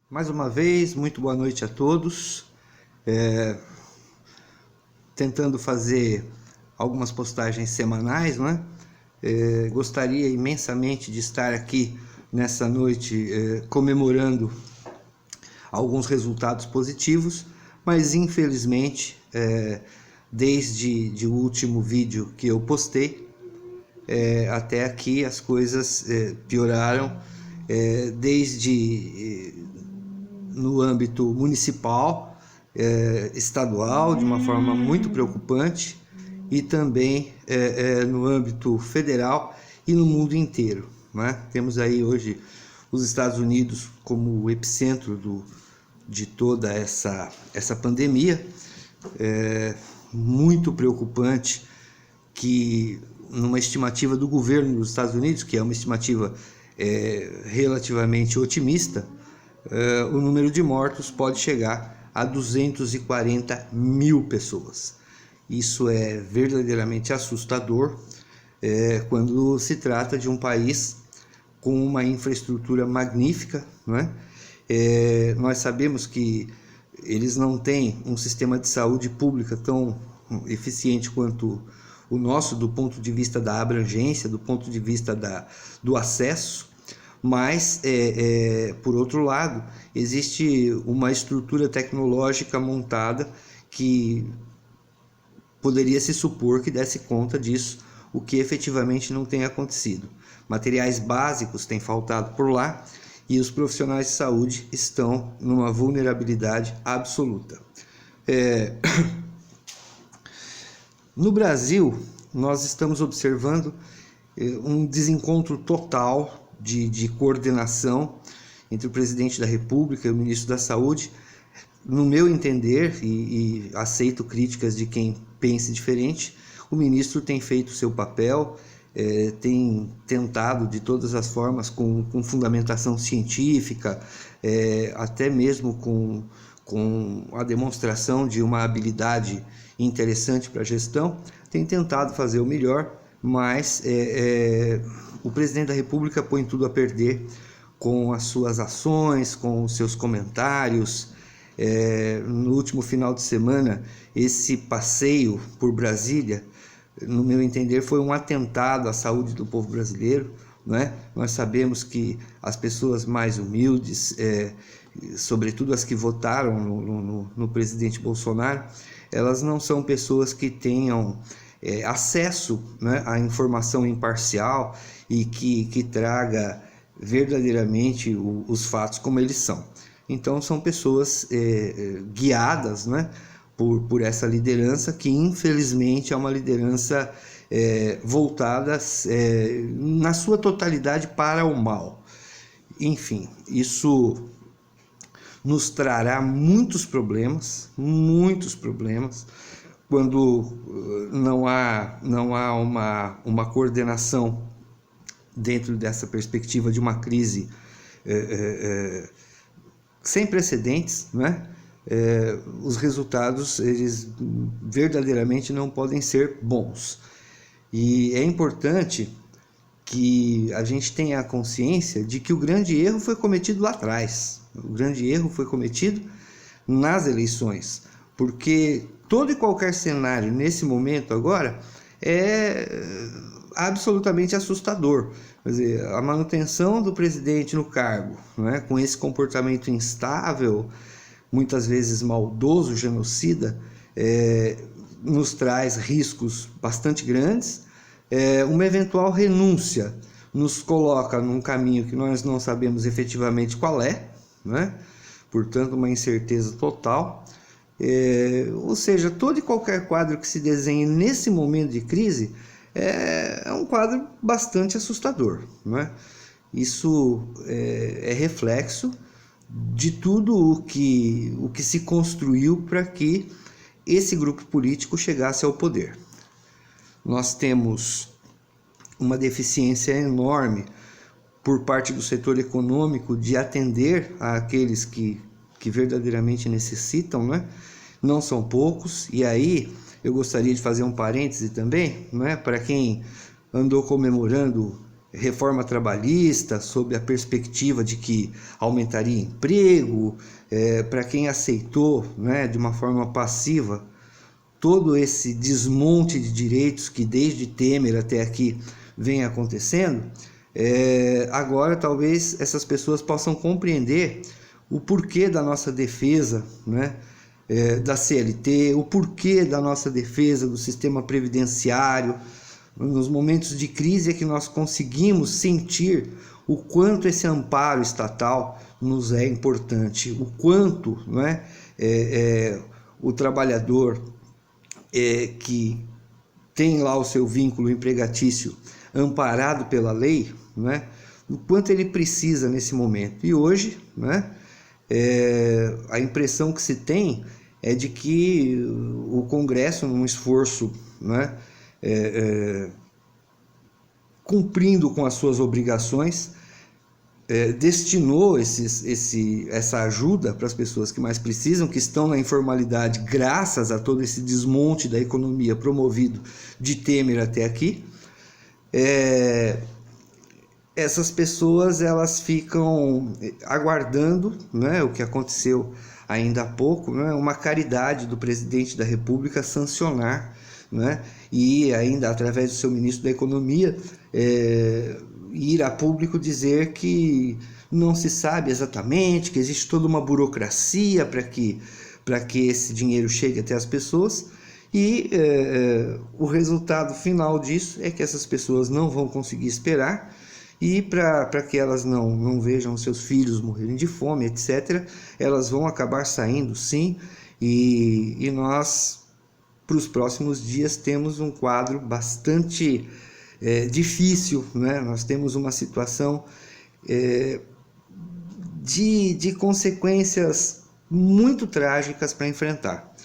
Mais uma vez, muito boa noite a todos. Tentando fazer algumas postagens semanais, não é? Gostaria imensamente de estar aqui nessa noite comemorando alguns resultados positivos, mas infelizmente, desde o último vídeo que eu postei, até aqui as coisas pioraram, desde no âmbito municipal, estadual, de uma forma muito preocupante, e também no âmbito federal e no mundo inteiro, né? Temos aí hoje os Estados Unidos como o epicentro de toda essa pandemia. Muito preocupante que, numa estimativa do governo dos Estados Unidos, que é uma estimativa relativamente otimista, o número de mortos pode chegar a 240 mil pessoas. Isso é verdadeiramente assustador quando se trata de um país com uma infraestrutura magnífica, não é? Nós sabemos que eles não têm um sistema de saúde pública tão eficiente quanto o nosso, do ponto de vista da abrangência, do ponto de vista do acesso, mas, por outro lado, existe uma estrutura tecnológica montada que poderia se supor que desse conta disso, o que efetivamente não tem acontecido. Materiais básicos têm faltado por lá e os profissionais de saúde estão numa vulnerabilidade absoluta. No Brasil, nós estamos observando um desencontro total de coordenação entre o presidente da República e o ministro da Saúde. No meu entender, e aceito críticas de quem pense diferente, o ministro tem feito o seu papel, tem tentado de todas as formas, com fundamentação científica, até mesmo com a demonstração de uma habilidade interessante para a gestão, tem tentado fazer o melhor, mas o presidente da República põe tudo a perder com as suas ações, com os seus comentários. No último final de semana, esse passeio por Brasília, no meu entender, foi um atentado à saúde do povo brasileiro, não é? Nós sabemos que as pessoas mais humildes, sobretudo as que votaram no presidente Bolsonaro, elas não são pessoas que tenham acesso, né, à informação imparcial e que traga verdadeiramente os fatos como eles são. Então são pessoas guiadas, né, por essa liderança que infelizmente é uma liderança voltada na sua totalidade para o mal. Enfim, isso nos trará muitos problemas, quando não há uma coordenação dentro dessa perspectiva de uma crise sem precedentes, né? Os resultados, eles verdadeiramente não podem ser bons. E é importante que a gente tenha a consciência de que o grande erro foi cometido lá atrás. O grande erro foi cometido nas eleições, porque todo e qualquer cenário nesse momento agora é absolutamente assustador. Quer dizer, a manutenção do presidente no cargo, não é? Com esse comportamento instável, muitas vezes maldoso, genocida, nos traz riscos bastante grandes. Uma eventual renúncia nos coloca num caminho que nós não sabemos efetivamente qual é, né? Portanto, uma incerteza total. Ou seja, todo e qualquer quadro que se desenhe nesse momento de crise é um quadro bastante assustador, né? Isso é reflexo de tudo o que se construiu para que esse grupo político chegasse ao poder. Nós temos uma deficiência enorme por parte do setor econômico de atender àqueles que verdadeiramente necessitam, né? Não são poucos, e aí eu gostaria de fazer um parêntese também, né? Para quem andou comemorando reforma trabalhista, sob a perspectiva de que aumentaria emprego, para quem aceitou, né, de uma forma passiva todo esse desmonte de direitos que desde Temer até aqui vem acontecendo, agora talvez essas pessoas possam compreender o porquê da nossa defesa, né, da CLT, o porquê da nossa defesa do sistema previdenciário. Nos momentos de crise é que nós conseguimos sentir o quanto esse amparo estatal nos é importante, o quanto, né, o trabalhador que tem lá o seu vínculo empregatício amparado pela lei, né, o quanto ele precisa nesse momento. E hoje, né, a impressão que se tem é de que o Congresso, num esforço, né, cumprindo com as suas obrigações, destinou essa ajuda para as pessoas que mais precisam, que estão na informalidade, graças a todo esse desmonte da economia promovido de Temer até aqui. Essas pessoas, elas ficam aguardando, né, o que aconteceu ainda há pouco, né, uma caridade do presidente da República sancionar, né, e ainda através do seu ministro da Economia ir a público dizer que não se sabe exatamente, que existe toda uma burocracia para que esse dinheiro chegue até as pessoas, e o resultado final disso é que essas pessoas não vão conseguir esperar, e para que elas não vejam seus filhos morrerem de fome, etc., elas vão acabar saindo, sim, e nós, para os próximos dias, temos um quadro bastante difícil, né? Nós temos uma situação de consequências muito trágicas para enfrentar.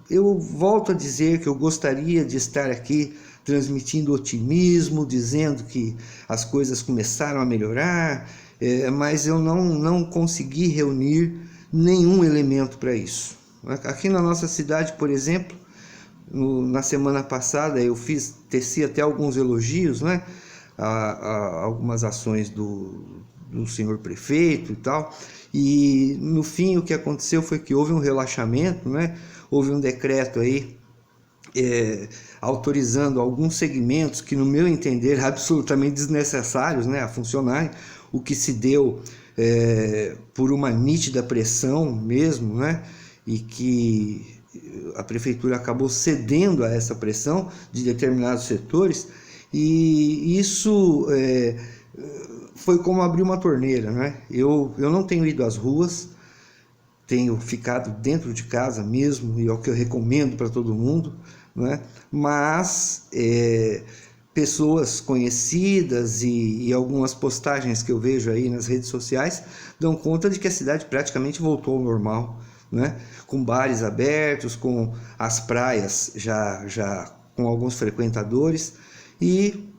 Eu volto a dizer que eu gostaria de estar aqui transmitindo otimismo, dizendo que as coisas começaram a melhorar, mas eu não consegui reunir nenhum elemento para isso. Aqui na nossa cidade, por exemplo, na semana passada eu teci até alguns elogios, né, a algumas ações do senhor prefeito e tal, e no fim o que aconteceu foi que houve um relaxamento, né, houve um decreto aí autorizando alguns segmentos que, no meu entender, absolutamente desnecessários, né, a funcionarem, o que se deu por uma nítida pressão mesmo, né, e que a prefeitura acabou cedendo a essa pressão de determinados setores, e isso foi como abrir uma torneira, né? Eu não tenho ido às ruas, tenho ficado dentro de casa mesmo, e é o que eu recomendo para todo mundo, né? Mas pessoas conhecidas e algumas postagens que eu vejo aí nas redes sociais dão conta de que a cidade praticamente voltou ao normal, né? Com bares abertos, com as praias já com alguns frequentadores, e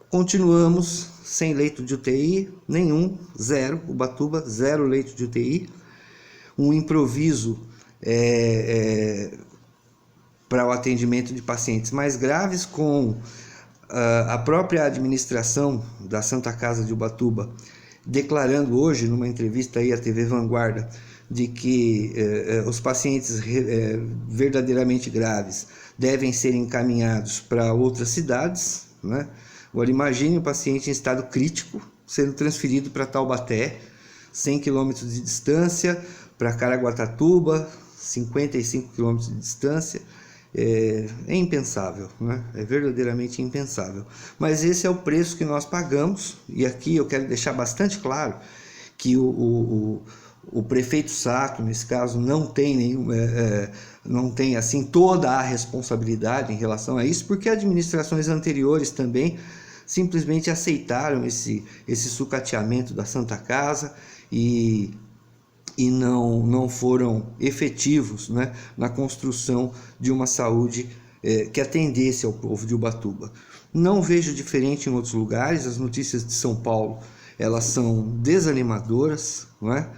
continuamos sem leito de UTI nenhum, zero. Ubatuba, zero leito de UTI, um improviso para o atendimento de pacientes mais graves, com a própria administração da Santa Casa de Ubatuba declarando hoje, numa entrevista aí à TV Vanguarda, de que os pacientes verdadeiramente graves devem ser encaminhados para outras cidades, né? Agora imagine um paciente em estado crítico sendo transferido para Taubaté, 100 km de distância, para Caraguatatuba, 55 km de distância. É impensável, né? É verdadeiramente impensável. Mas esse é o preço que nós pagamos, e aqui eu quero deixar bastante claro que o prefeito Sato, nesse caso, não tem assim toda a responsabilidade em relação a isso, porque administrações anteriores também simplesmente aceitaram esse sucateamento da Santa Casa e não foram efetivos, né, na construção de uma saúde que atendesse ao povo de Ubatuba. Não vejo diferente em outros lugares. As notícias de São Paulo, elas são desanimadoras, não é?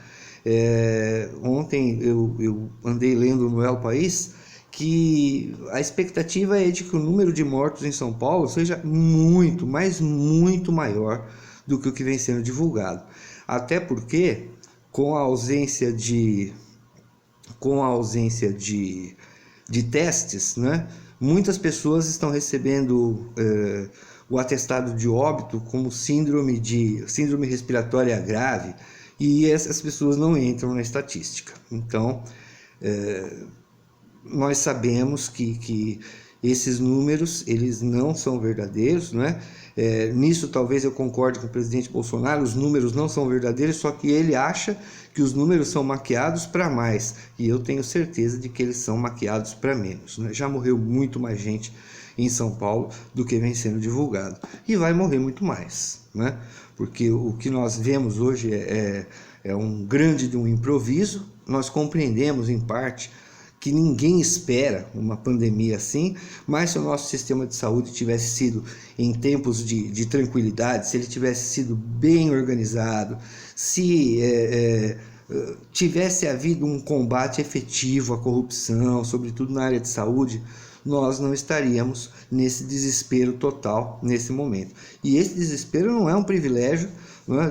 Ontem eu andei lendo no El País que a expectativa é de que o número de mortos em São Paulo seja muito, mas muito maior do que o que vem sendo divulgado. Até porque, com a ausência de testes, né, muitas pessoas estão recebendo o atestado de óbito como síndrome respiratória grave, e essas pessoas não entram na estatística. Então, nós sabemos que esses números eles não são verdadeiros, né? Nisso talvez eu concorde com o presidente Bolsonaro, os números não são verdadeiros, só que ele acha que os números são maquiados para mais, e eu tenho certeza de que eles são maquiados para menos, né? Já morreu muito mais gente em São Paulo do que vem sendo divulgado, e vai morrer muito mais, né? Porque o que nós vemos hoje é um grande de um improviso. Nós compreendemos em parte que ninguém espera uma pandemia assim, mas se o nosso sistema de saúde tivesse sido em tempos de tranquilidade, se ele tivesse sido bem organizado, se tivesse havido um combate efetivo à corrupção, sobretudo na área de saúde, nós não estaríamos nesse desespero total nesse momento. E esse desespero não é um privilégio, não é,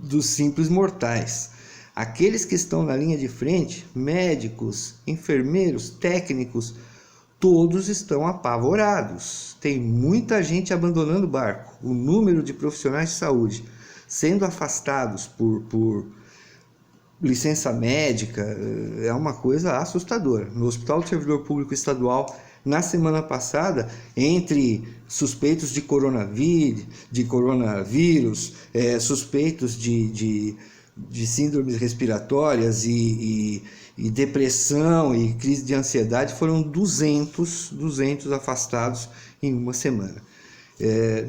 dos simples mortais. Aqueles que estão na linha de frente, médicos, enfermeiros, técnicos, todos estão apavorados. Tem muita gente abandonando o barco. O número de profissionais de saúde sendo afastados por licença médica é uma coisa assustadora. No Hospital do Servidor Público Estadual, na semana passada, entre suspeitos de coronavírus, suspeitos de síndromes respiratórias e depressão e crise de ansiedade, foram 200 afastados em uma semana.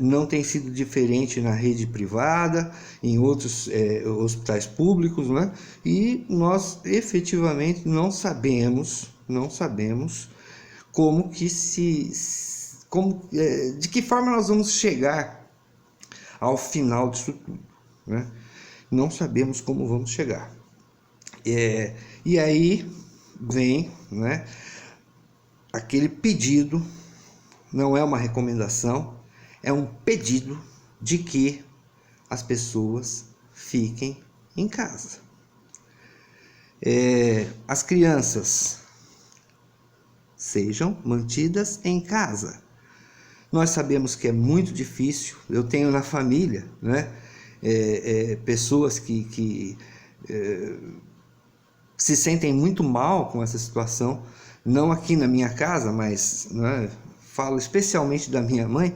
Não tem sido diferente na rede privada, em outros hospitais públicos, né? E nós efetivamente não sabemos de que forma nós vamos chegar ao final disso tudo, né? Não sabemos como vamos chegar. E aí vem, né, aquele pedido, não é uma recomendação, é um pedido de que as pessoas fiquem em casa. As crianças sejam mantidas em casa. Nós sabemos que é muito difícil. Eu tenho na família, né, pessoas que se sentem muito mal com essa situação, não aqui na minha casa, mas, né, falo especialmente da minha mãe,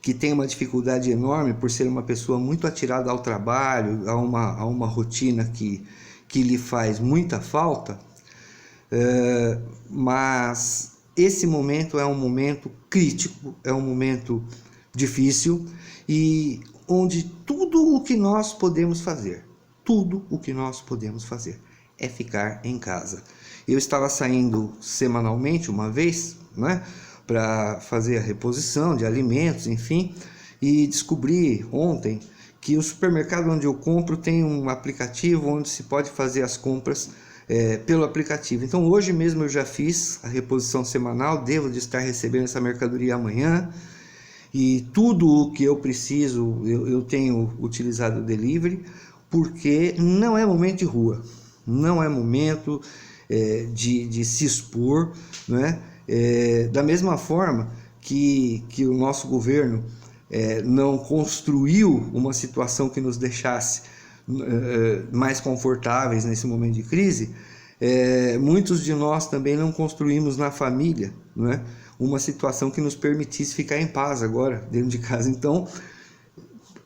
que tem uma dificuldade enorme por ser uma pessoa muito atirada ao trabalho, a uma rotina que lhe faz muita falta, mas esse momento é um momento crítico, é um momento difícil, e onde tudo o que nós podemos fazer é ficar em casa. Eu estava saindo semanalmente uma vez, né, para fazer a reposição de alimentos, enfim, e descobri ontem que o supermercado onde eu compro tem um aplicativo onde se pode fazer as compras pelo aplicativo. Então hoje mesmo eu já fiz a reposição semanal, devo de estar recebendo essa mercadoria amanhã, e tudo o que eu preciso eu tenho utilizado o delivery, porque não é momento de rua, não é momento de se expor, né? Da mesma forma que o nosso governo não construiu uma situação que nos deixasse mais confortáveis nesse momento de crise, muitos de nós também não construímos na família, né, uma situação que nos permitisse ficar em paz agora dentro de casa. Então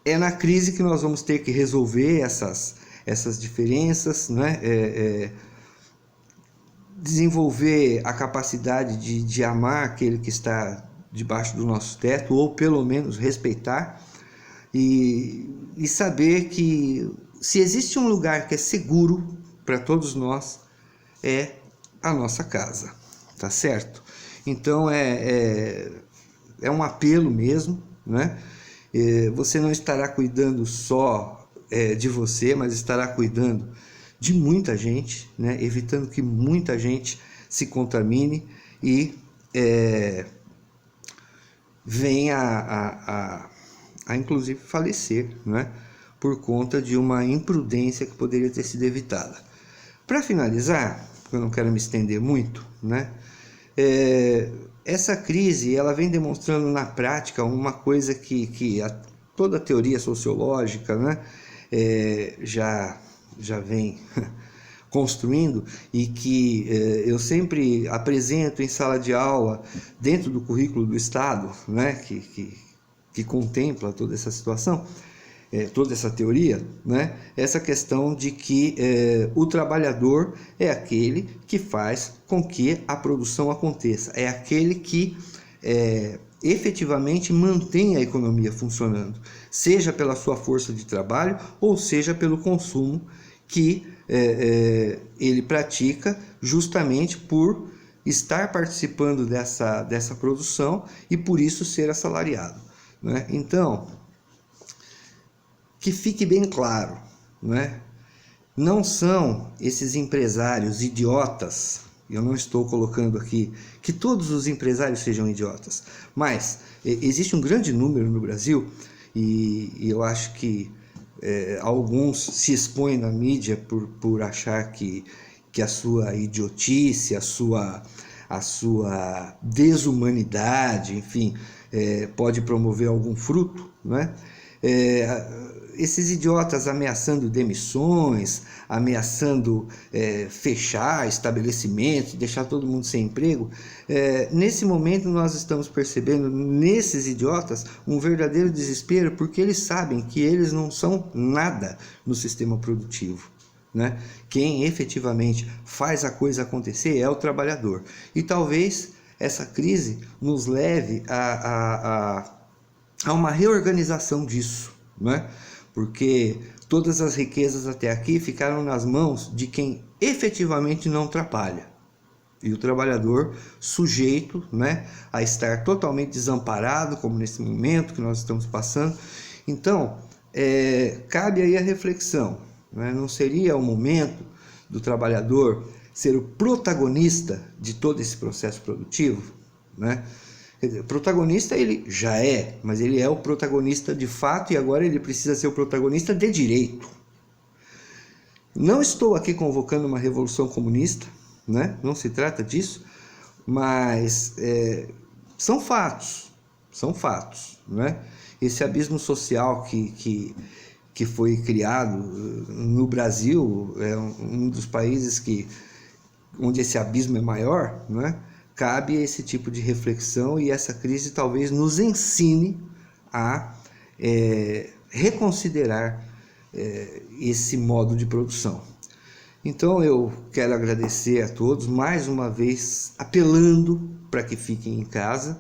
é na crise que nós vamos ter que resolver essas diferenças, né? Desenvolver a capacidade de amar aquele que está debaixo do nosso teto, ou pelo menos respeitar, e saber que se existe um lugar que é seguro para todos nós, é a nossa casa, tá certo? Então é um apelo mesmo, né? Você não estará cuidando só de você, mas estará cuidando de muita gente, né? Evitando que muita gente se contamine e venha a inclusive falecer, né? Por conta de uma imprudência que poderia ter sido evitada. Para finalizar, porque eu não quero me estender muito, né? Essa crise ela vem demonstrando na prática uma coisa que toda a teoria sociológica, né, já vem construindo, e que eu sempre apresento em sala de aula, dentro do currículo do Estado, né, que contempla toda essa situação, toda essa teoria, né, essa questão de que o trabalhador é aquele que faz com que a produção aconteça, é aquele que efetivamente mantém a economia funcionando, seja pela sua força de trabalho ou seja pelo consumo que ele pratica, justamente por estar participando dessa produção e por isso ser assalariado, né? Então, que fique bem claro, né? Não são esses empresários idiotas, eu não estou colocando aqui que todos os empresários sejam idiotas, mas existe um grande número no Brasil, e eu acho que alguns se expõem na mídia por achar que a sua idiotice, a sua desumanidade, enfim, pode promover algum fruto, né? Esses idiotas ameaçando demissões, ameaçando fechar estabelecimentos, deixar todo mundo sem emprego, nesse momento nós estamos percebendo nesses idiotas um verdadeiro desespero, porque eles sabem que eles não são nada no sistema produtivo, né? Quem efetivamente faz a coisa acontecer é o trabalhador. E talvez essa crise nos leve a uma reorganização disso, né? Porque todas as riquezas até aqui ficaram nas mãos de quem efetivamente não trabalha. E o trabalhador sujeito, né, a estar totalmente desamparado, como nesse momento que nós estamos passando. Então, cabe aí a reflexão, né? Não seria o momento do trabalhador ser o protagonista de todo esse processo produtivo, né? Protagonista ele já é, mas ele é o protagonista de fato, e agora ele precisa ser o protagonista de direito. Não estou aqui convocando uma revolução comunista, né? Não se trata disso, mas são fatos, né? Esse abismo social que foi criado no Brasil é um dos países onde esse abismo é maior, né? Cabe esse tipo de reflexão, e essa crise talvez nos ensine a reconsiderar esse modo de produção. Então eu quero agradecer a todos, mais uma vez apelando para que fiquem em casa.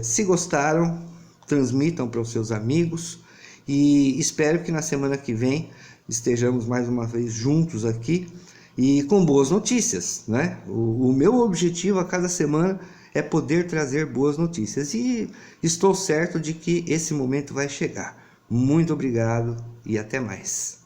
Se gostaram, transmitam para os seus amigos, e espero que na semana que vem estejamos mais uma vez juntos aqui, e com boas notícias, né? O meu objetivo a cada semana é poder trazer boas notícias, e estou certo de que esse momento vai chegar. Muito obrigado e até mais.